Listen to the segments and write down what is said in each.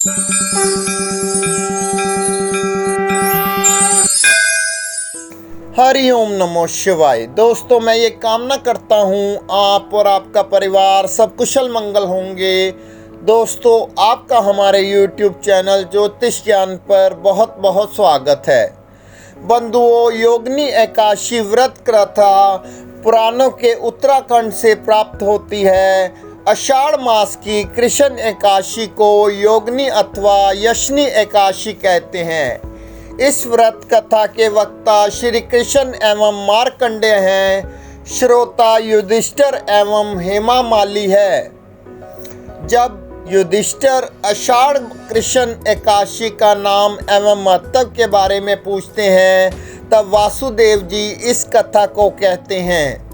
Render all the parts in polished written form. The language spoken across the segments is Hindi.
हरि ओम नमो शिवाय। दोस्तों, मैं ये कामना करता हूँ आप और आपका परिवार सब कुशल मंगल होंगे। दोस्तों, आपका हमारे YouTube चैनल ज्योतिष ज्ञान पर बहुत बहुत स्वागत है। बंधुओं, योगिनी एकादशी व्रत कथा पुराणों के उत्तराखंड से प्राप्त होती है। आषाढ़ मास की कृष्ण एकादशी को योगिनी अथवा यशनी एकादशी कहते हैं। इस व्रत कथा के वक्ता श्री कृष्ण एवं मार्कंडेय हैं। श्रोता युधिष्ठिर एवं हेमा माली है। जब युधिष्ठिर आषाढ़ कृष्ण एकादशी का नाम एवं महत्व के बारे में पूछते हैं, तब वासुदेव जी इस कथा को कहते हैं।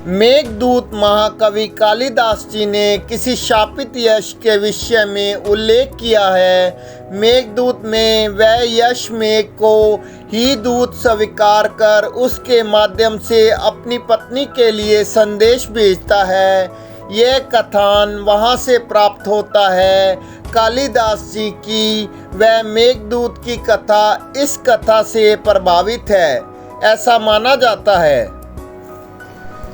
मेघदूत महाकवि कालिदास जी ने किसी शापित यश के विषय में उल्लेख किया है। मेघदूत में वह यश मेघ को ही दूत स्वीकार कर उसके माध्यम से अपनी पत्नी के लिए संदेश भेजता है। यह कथान वहाँ से प्राप्त होता है। कालिदास जी की वह मेघदूत की कथा इस कथा से प्रभावित है, ऐसा माना जाता है।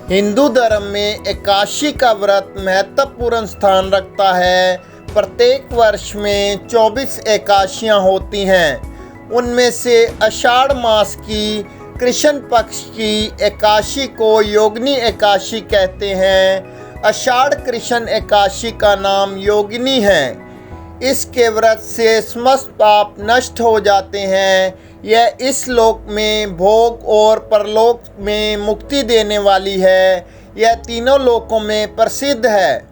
हिंदू धर्म में एकादशी का व्रत महत्वपूर्ण स्थान रखता है। प्रत्येक वर्ष में 24 एकादशियाँ होती हैं। उनमें से आषाढ़ मास की कृष्ण पक्ष की एकादशी को योगिनी एकादशी कहते हैं। आषाढ़ कृष्ण एकादशी का नाम योगिनी है। इसके व्रत से समस्त पाप नष्ट हो जाते हैं। यह इस लोक में भोग और परलोक में मुक्ति देने वाली है। यह तीनों लोकों में प्रसिद्ध है।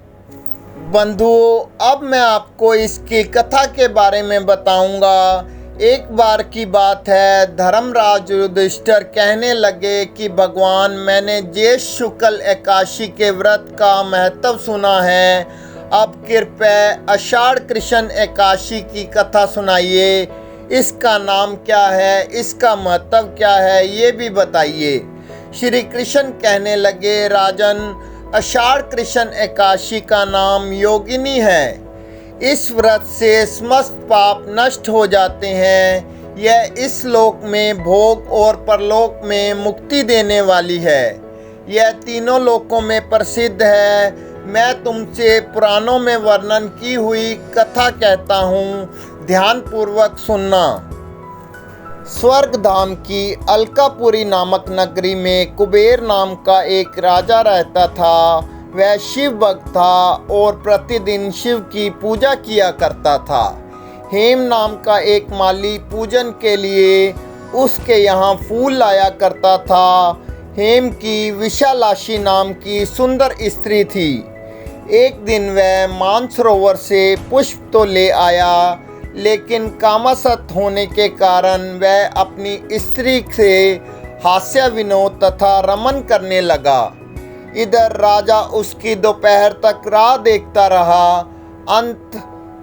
बंधुओं, अब मैं आपको इसकी कथा के बारे में बताऊंगा। एक बार की बात है, धर्मराज युधिष्ठिर कहने लगे कि भगवान, मैंने ज्येष्ठ शुक्ल एकादशी के व्रत का महत्व सुना है। अब कृपया आषाढ़ कृष्ण एकादशी की कथा सुनाइए। इसका नाम क्या है, इसका महत्व क्या है, ये भी बताइए। श्री कृष्ण कहने लगे, राजन, आषाढ़ कृष्ण एकादशी का नाम योगिनी है। इस व्रत से समस्त पाप नष्ट हो जाते हैं। यह इस लोक में भोग और परलोक में मुक्ति देने वाली है। यह तीनों लोकों में प्रसिद्ध है। मैं तुमसे पुराणों में वर्णन की हुई कथा कहता हूँ, ध्यानपूर्वक सुनना। स्वर्गधाम की अलकापुरी नामक नगरी में कुबेर नाम का एक राजा रहता था। वह शिव भक्त था और प्रतिदिन शिव की पूजा किया करता था। हेम नाम का एक माली पूजन के लिए उसके यहाँ फूल लाया करता था। हेम की विशालाक्षी नाम की सुंदर स्त्री थी। एक दिन वह मानसरोवर से पुष्प तो ले आया, लेकिन कामासक्त होने के कारण वह अपनी स्त्री से हास्य विनोद तथा रमन करने लगा। इधर राजा उसकी दोपहर तक राह देखता रहा। अंत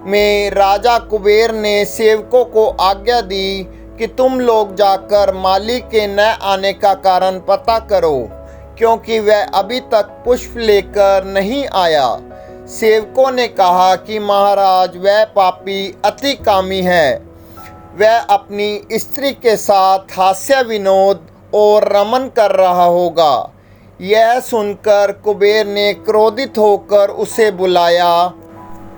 में राजा कुबेर ने सेवकों को आज्ञा दी कि तुम लोग जाकर माली के न आने का कारण पता करो, क्योंकि वह अभी तक पुष्प लेकर नहीं आया। सेवकों ने कहा कि महाराज, वह पापी अति कामी है। वह अपनी स्त्री के साथ हास्य विनोद और रमन कर रहा होगा। यह सुनकर कुबेर ने क्रोधित होकर उसे बुलाया।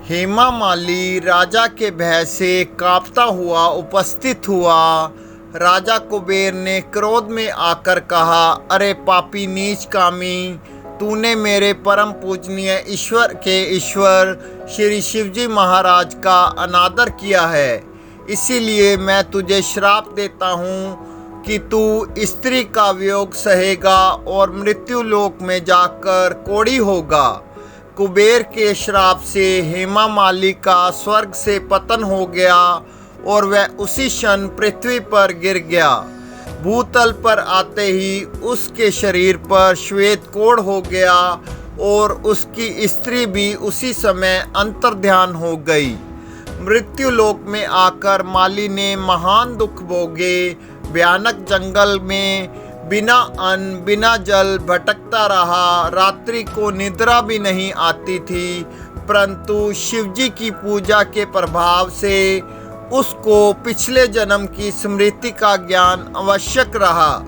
हेमा माली राजा के भय से कांपता हुआ उपस्थित हुआ। राजा कुबेर ने क्रोध में आकर कहा, अरे पापी नीच कामी, तूने मेरे परम पूजनीय ईश्वर के ईश्वर श्री शिवजी महाराज का अनादर किया है। इसीलिए मैं तुझे श्राप देता हूँ कि तू स्त्री का वियोग सहेगा और मृत्यु लोक में जाकर कोढ़ी होगा। कुबेर के श्राप से हेमा माली का स्वर्ग से पतन हो गया और वह उसी क्षण पृथ्वी पर गिर गया। भूतल पर आते ही उसके शरीर पर श्वेत कोढ़ हो गया और उसकी स्त्री भी उसी समय अंतर्ध्यान हो गई। मृत्यु लोक में आकर माली ने महान दुख भोगे। भयानक जंगल में बिना अन्न बिना जल भटकता रहा। रात्रि को निद्रा भी नहीं आती थी। परंतु शिवजी की पूजा के प्रभाव से उसको पिछले जन्म की स्मृति का ज्ञान आवश्यक रहा।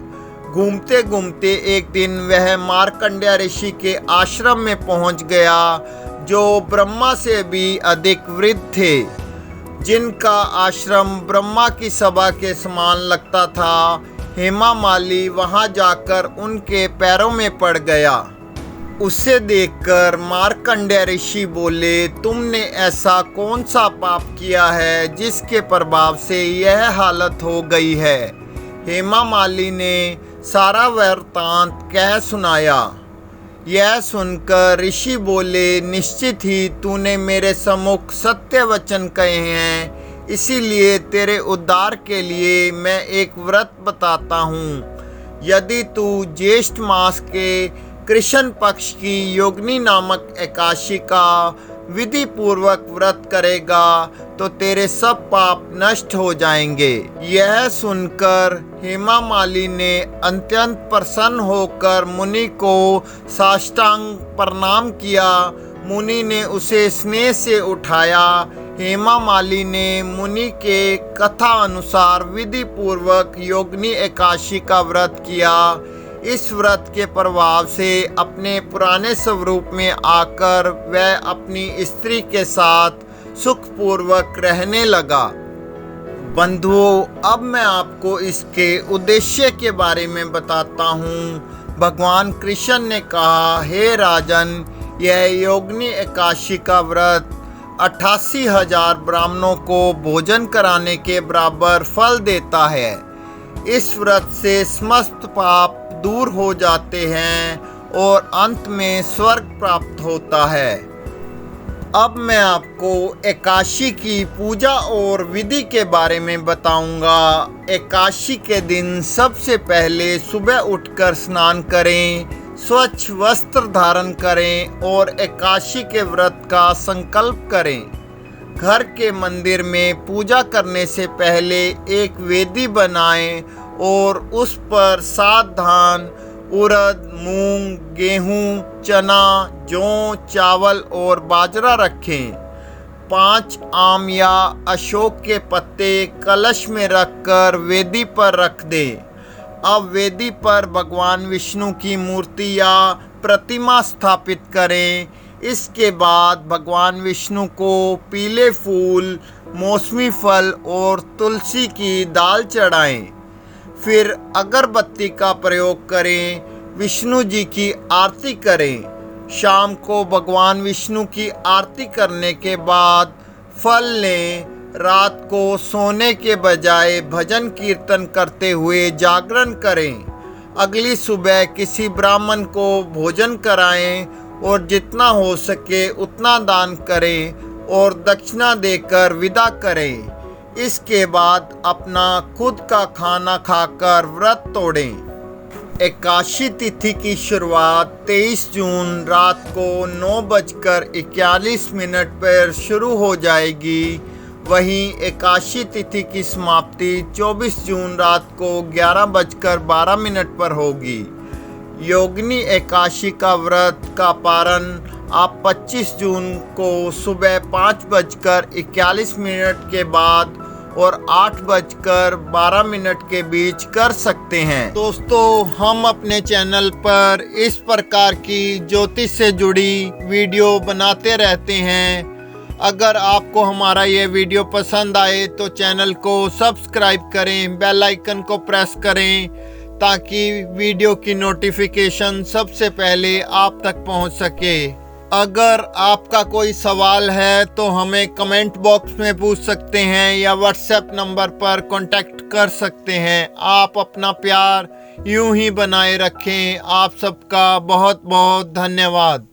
घूमते घूमते एक दिन वह मार्कंडेय ऋषि के आश्रम में पहुंच गया, जो ब्रह्मा से भी अधिक वृद्ध थे, जिनका आश्रम ब्रह्मा की सभा के समान लगता था। हेमा मालिनी वहां जाकर उनके पैरों में पड़ गया। उसे देखकर मार्कंडेय ऋषि बोले, तुमने ऐसा कौन सा पाप किया है जिसके प्रभाव से यह हालत हो गई है। हेमा मालिनी ने सारा वृत्तांत कह सुनाया। यह सुनकर ऋषि बोले, निश्चित ही तूने मेरे सम्मुख सत्य वचन कहे हैं, इसीलिए तेरे उद्धार के लिए मैं एक व्रत बताता हूँ। यदि तू ज्येष्ठ मास के कृष्ण पक्ष की योगिनी नामक एकादशी का विधि पूर्वक व्रत करेगा तो तेरे सब पाप नष्ट हो जाएंगे। यह सुनकर हेमा मालिनी ने अत्यंत प्रसन्न होकर मुनि को साष्टांग प्रणाम किया। मुनि ने उसे स्नेह से उठाया। हेमा मालिनी ने मुनि के कथा अनुसार विधि पूर्वक योगिनी एकादशी का व्रत किया। इस व्रत के प्रभाव से अपने पुराने स्वरूप में आकर वह अपनी स्त्री के साथ सुखपूर्वक रहने लगा। बंधुओं, अब मैं आपको इसके उद्देश्य के बारे में बताता हूँ। भगवान कृष्ण ने कहा, हे राजन, यह योगिनी एकादशी का व्रत 88,000 ब्राह्मणों को भोजन कराने के बराबर फल देता है। इस व्रत से समस्त पाप दूर हो जाते हैं और अंत में स्वर्ग प्राप्त होता है। अब मैं आपको एकादशी की पूजा और विधि के बारे में बताऊंगा। एकादशी के दिन सबसे पहले सुबह उठकर स्नान करें, स्वच्छ वस्त्र धारण करें और एकादशी के व्रत का संकल्प करें। घर के मंदिर में पूजा करने से पहले एक वेदी बनाएं और उस पर 7 धान, उड़द, मूंग, गेहूं, चना, जौ, चावल और बाजरा रखें। 5 आम या अशोक के पत्ते कलश में रखकर वेदी पर रख दें। अब वेदी पर भगवान विष्णु की मूर्ति या प्रतिमा स्थापित करें। इसके बाद भगवान विष्णु को पीले फूल, मौसमी फल और तुलसी की दाल चढ़ाएं। फिर अगरबत्ती का प्रयोग करें, विष्णु जी की आरती करें। शाम को भगवान विष्णु की आरती करने के बाद फल लें। रात को सोने के बजाय भजन कीर्तन करते हुए जागरण करें। अगली सुबह किसी ब्राह्मण को भोजन कराएं और जितना हो सके उतना दान करें और दक्षिणा देकर विदा करें। इसके बाद अपना खुद का खाना खाकर व्रत तोड़ें। एकादशी तिथि की शुरुआत 23 जून रात को 9:41 पर शुरू हो जाएगी। वहीं एकादशी तिथि की समाप्ति 24 जून रात को 11:12 पर होगी। योगिनी एकादशी का व्रत का पारण आप 25 जून को सुबह 5:41 के बाद और 8:12 के बीच कर सकते हैं। दोस्तों, हम अपने चैनल पर इस प्रकार की ज्योतिष से जुड़ी वीडियो बनाते रहते हैं। अगर आपको हमारा ये वीडियो पसंद आए तो चैनल को सब्सक्राइब करें, बेल आइकन को प्रेस करें ताकि वीडियो की नोटिफिकेशन सबसे पहले आप तक पहुंच सके। अगर आपका कोई सवाल है तो हमें कमेंट बॉक्स में पूछ सकते हैं या व्हाट्सएप नंबर पर कांटेक्ट कर सकते हैं। आप अपना प्यार यूं ही बनाए रखें। आप सबका बहुत बहुत धन्यवाद।